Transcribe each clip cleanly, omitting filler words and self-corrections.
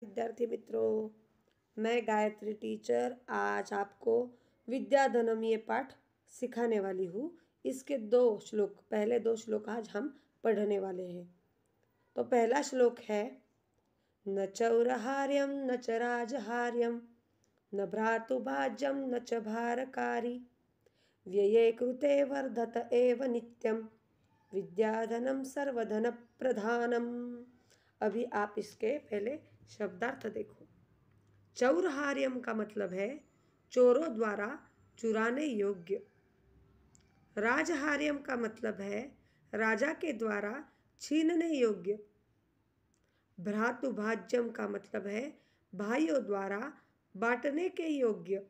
विद्यार्थी मित्रों, मैं गायत्री टीचर आज आपको विद्याधनम ये पाठ सिखाने वाली हूँ। इसके पहले दो श्लोक आज हम पढ़ने वाले हैं। तो पहला श्लोक है, न चौरहार्यम न च राजहार्यम न भ्रातुभाज्यम न च भारकारी व्यये कृते वर्धत एव नित्यम विद्याधनम सर्वधन प्रधानम। अभी आप इसके पहले शब्दार्थ देखो। चौरहार्यम का मतलब है चोरों द्वारा चुराने योग्य। राजहार्यम का मतलब है राजा के द्वारा छीनने योग्य। भ्रातुभाज्यम का मतलब है भाइयों द्वारा बांटने के योग्य।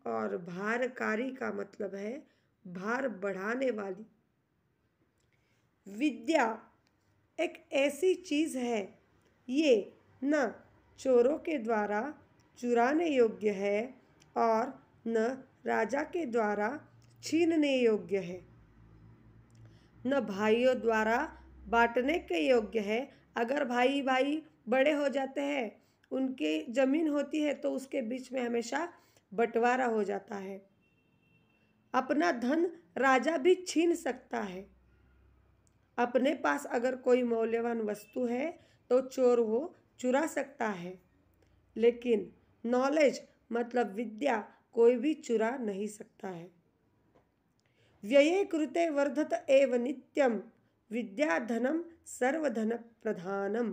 और भारकारी का मतलब है भार बढ़ाने वाली। विद्या एक ऐसी चीज़ है, ये न चोरों के द्वारा चुराने योग्य है और न राजा के द्वारा छीनने योग्य है, न भाइयों द्वारा बांटने के योग्य है। अगर भाई भाई बड़े हो जाते हैं, उनकी ज़मीन होती है तो उसके बीच में हमेशा बंटवारा हो जाता है। अपना धन राजा भी छीन सकता है। अपने पास अगर कोई मौल्यवान वस्तु है तो चोर वो चुरा सकता है, लेकिन नॉलेज मतलब विद्या कोई भी चुरा नहीं सकता है। व्यये कृते वर्धत एव नित्यम विद्याधनम सर्वधन प्रधानम।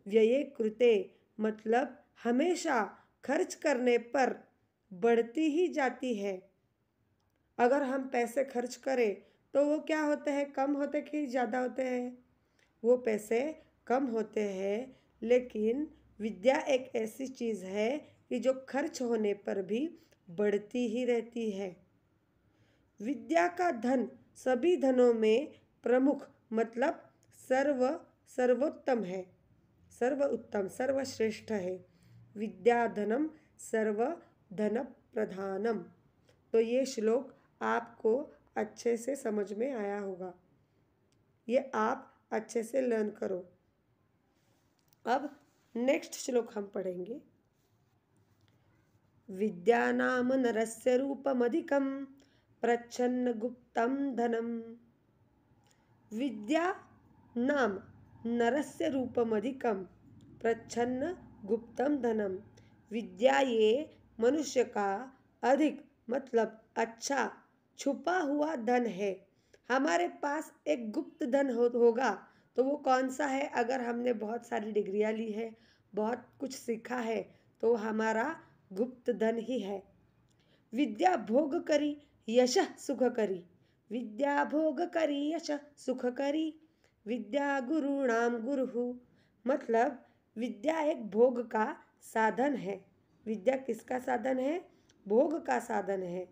व्यये कृते मतलब हमेशा खर्च करने पर बढ़ती ही जाती है। अगर हम पैसे खर्च करें तो वो क्या होते हैं, कम होते कि ज़्यादा होते हैं? वो पैसे कम होते हैं। लेकिन विद्या एक ऐसी चीज़ है कि जो खर्च होने पर भी बढ़ती ही रहती है। विद्या का धन सभी धनों में प्रमुख मतलब सर्वोत्तम है, सर्वोत्तम सर्वश्रेष्ठ है। विद्याधनम सर्वधन प्रधानम। तो ये श्लोक आपको अच्छे से समझ में आया होगा। ये आप अच्छे से लर्न करो। अब नेक्स्ट श्लोक हम पढ़ेंगे। विद्या नाम नरस्य रूपमधिकम प्रच्छन्न गुप्तम धनम। विद्या नाम नरस्य रूपमधिकम प्रच्छन्न गुप्तम धनम। विद्या ये मनुष्य का अधिक मतलब अच्छा छुपा हुआ धन है। हमारे पास एक गुप्त धन होगा तो वो कौन सा है? अगर हमने बहुत सारी डिग्रियां ली है, बहुत कुछ सीखा है, तो हमारा गुप्त धन ही है। विद्या भोग करी यश सुख करी। विद्या भोग करी यश सुख करी विद्या गुरुणाम गुरुहु। मतलब विद्या एक भोग का साधन है। विद्या किसका साधन है? भोग का साधन है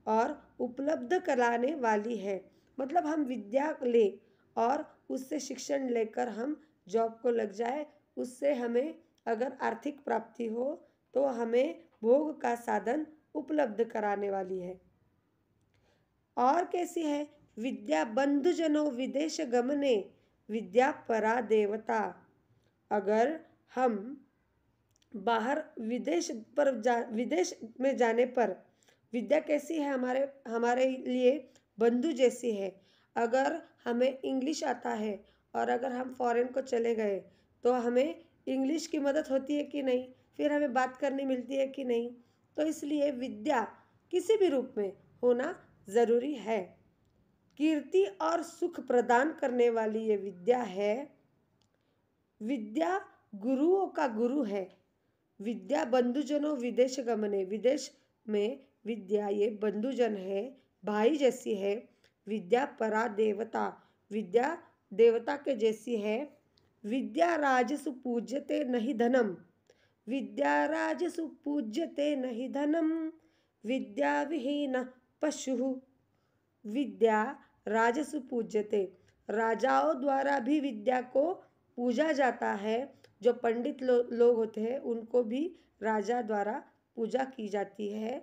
और उपलब्ध कराने वाली है। मतलब हम विद्या ले और उससे शिक्षण लेकर हम जॉब को लग जाए, उससे हमें अगर आर्थिक प्राप्ति हो तो हमें भोग का साधन उपलब्ध कराने वाली है। और कैसी है? विद्या बंधुजनों विदेश गमने विद्या परा देवता। अगर हम बाहर विदेश में जाने पर विद्या कैसी है? हमारे लिए बंधु जैसी है। अगर हमें इंग्लिश आता है और अगर हम फॉरेन को चले गए तो हमें इंग्लिश की मदद होती है कि नहीं? फिर हमें बात करनी मिलती है कि नहीं? तो इसलिए विद्या किसी भी रूप में होना ज़रूरी है। कीर्ति और सुख प्रदान करने वाली ये विद्या है। विद्या गुरुओं का गुरु है। विद्या बंधुजनों विदेश गमने। विदेश में विद्या ये बंधुजन है, भाई जैसी है। विद्या परा देवता। विद्या देवता के जैसी है। विद्या राजसु पूज्यते नहीं धनम। विद्या राजसु पूज्यते नहीं धनम विद्या विहीन पशु। विद्या राजसु पूज्यते। राजाओं द्वारा भी विद्या को पूजा जाता है। जो पंडित लोग होते हैं उनको भी राजा द्वारा पूजा की जाती है।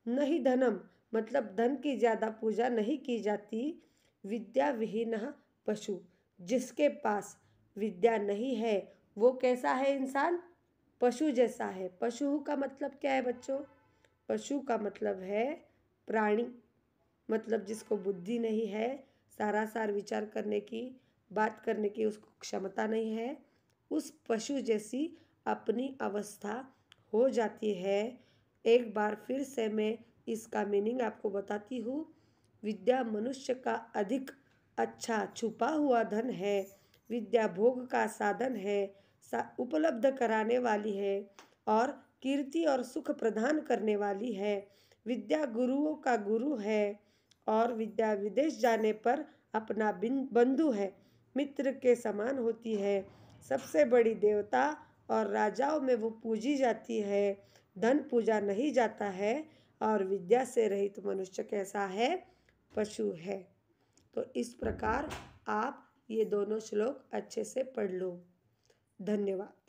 नहीं धनम मतलब धन की ज़्यादा पूजा नहीं की जाती। विद्या विहीन पशु। जिसके पास विद्या नहीं है वो कैसा है इंसान? पशु जैसा है। पशु का मतलब क्या है बच्चों? पशु का मतलब है प्राणी, मतलब जिसको बुद्धि नहीं है, सारासार विचार करने की, बात करने की उसको क्षमता नहीं है, उस पशु जैसी अपनी अवस्था हो जाती है। एक बार फिर से मैं इसका मीनिंग आपको बताती हूँ। विद्या मनुष्य का अधिक अच्छा छुपा हुआ धन है। विद्या भोग का साधन है, उपलब्ध कराने वाली है और कीर्ति और सुख प्रदान करने वाली है। विद्या गुरुओं का गुरु है और विद्या विदेश जाने पर अपना बंधु है, मित्र के समान होती है। सबसे बड़ी देवता और राजाओं में वो पूजी जाती है। धन पूजा नहीं जाता है और विद्या से रहित मनुष्य कैसा है? पशु है। तो इस प्रकार आप ये दोनों श्लोक अच्छे से पढ़ लो। धन्यवाद।